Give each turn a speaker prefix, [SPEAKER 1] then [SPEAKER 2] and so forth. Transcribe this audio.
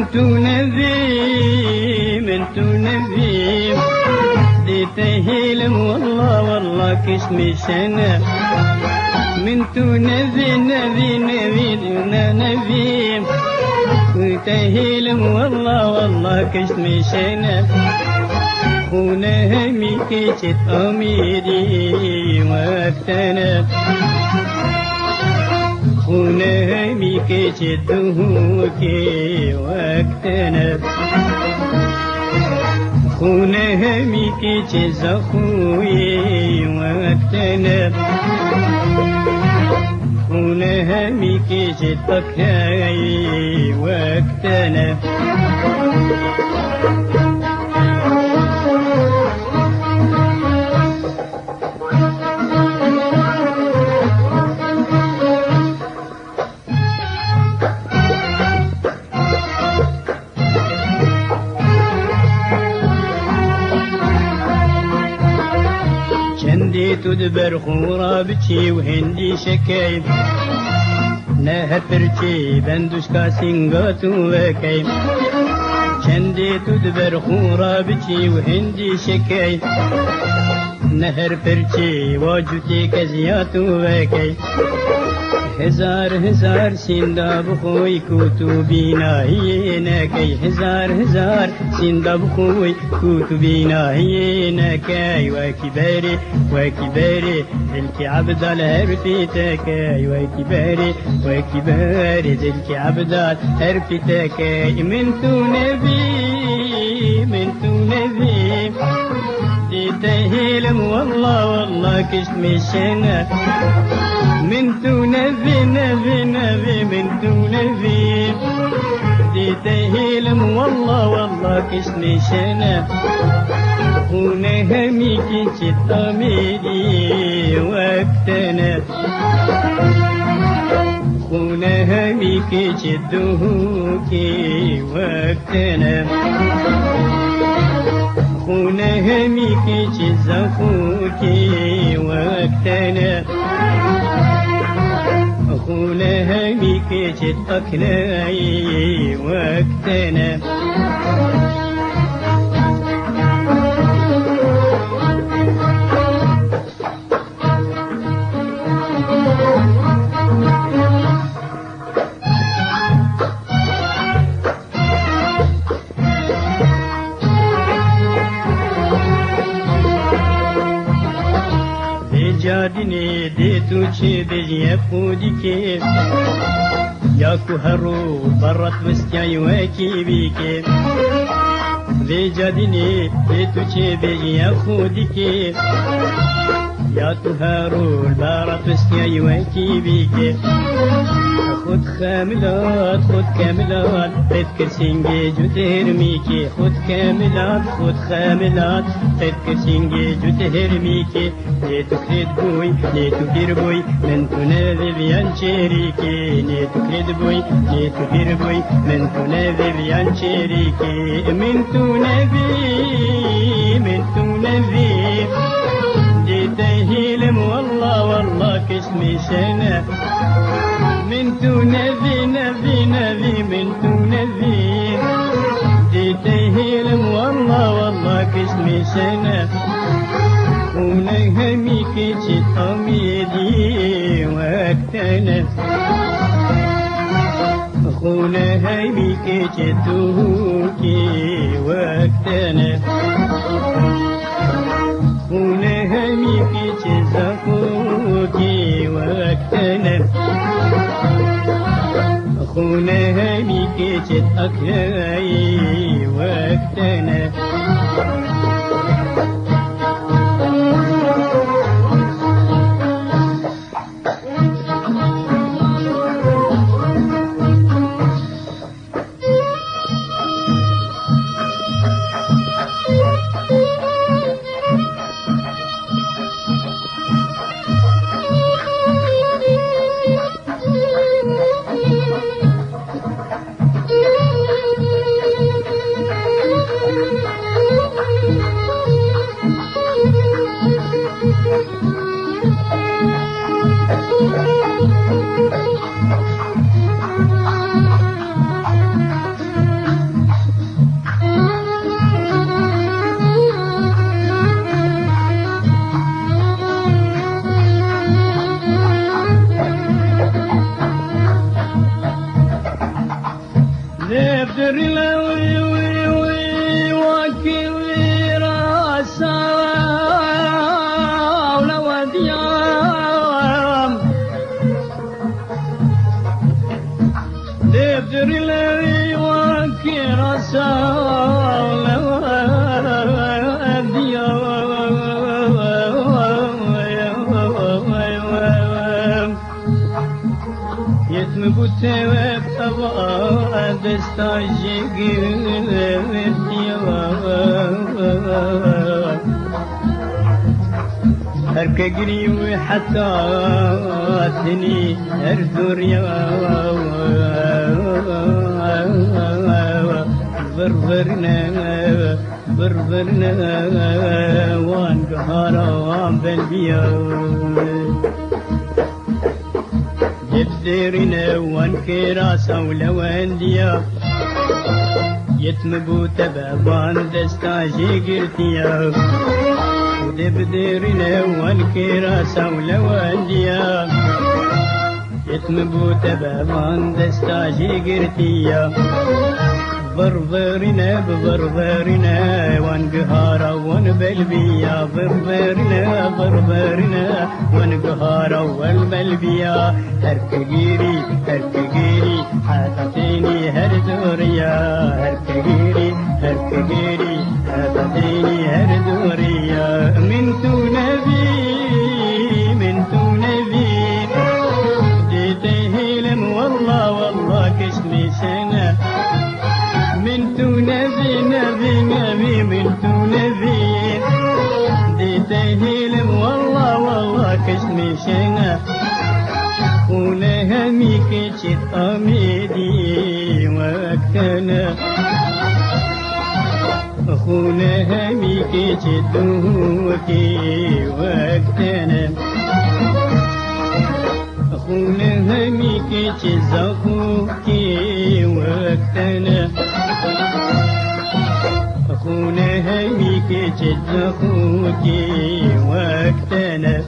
[SPEAKER 1] انتو نذيم دي تهيلم والله كسمي سنة منتو نذيم تهيلم والله كسمي سنة ونهمي كيشت أميري وقتنا ونهمي كيشت هوكي وقتنا ونهمي كيشت زخوي وقتنا ونهمي كيشت بكاي وقتنا تدبر خورا بتشي وهندي شكايب نهر برتي بندوش كاسينغاتو وكايب شندي تدبر خورا بتشي وهندي شكايب نهر برتي واجوتي كزياتو وكايب هزار سندا بخوي كتبينا هينكي هزار سندا بخوي كتبينا هينكي وكباري ذلك عبد الهرفتك وكباري ذلك عبد الهرفتك منتو نبي تهيلم والله كشمي سنة منتو نبي منتو نبي تهيلم والله كشمي سنة ونهمي كيشت أميري وقتنا ونهمي كيشت هوكي وقتنا ونهمي كيشت زخوكي وقتنا ونهمي كيشت أكلاي وقتنا جادني ديتو شي بيجي فوديكي ياكو هرو برات وستياي واكي بيكي جادني ديتو شي بيجي فوديكي ياكو هرو برات وستياي واكي بيكي خد كاملات تذكر سنجي جو تهرميكي خد كاملات تذكر سنجي جو تهرميكي نيتو كريد بير بوي من تنادي بيان شريكي نيتو كريد بوي من تنادي بيان شريكي من تنادي دي تهيلم والله كسمي سنة من تنذي من تنذي دي تهيلم والله كسمي سنة ونهمي كيشت أميري وقتنا ونهمي كيشت هوكي وقتنا ونهمي كيشت زخوكي وقتنا ونهمي كيشت أكلاي وقتنا دفتر لوي وكوي راسا ولو ديام دفتر لوي وكوي راسا ولو ديام يتم بوتوب طبعا دستاجي قلبي هركقري وحتى تني اردور يا بربرنا وان قهارا وان بالبيا يبدرنا وانكرا سولا وانديا يتم بوتا بابان دستاجي قرتيا ودبدرنا وانكرا سولا وانديا يتم بوتا بابان دستاجي قرتيا بربرنا ببربرنا وانقهارا وانبلبيا بربرنا وانقهارا وانبلبيا هركقيري حاتتيني هردوريا هركقيري حاتتيني هردوريا من تو نبي جيته لم والله كشمي سنة من تو نبي من تو نبي ديته لم والله كشمي شنا ولها ميكي شت أميدي وقتنا أخونا ميكي شتوكي وقتنا أخونا ميكي شزاخوكي وقتنا أخونا ميكي شزاخوكي وقتنا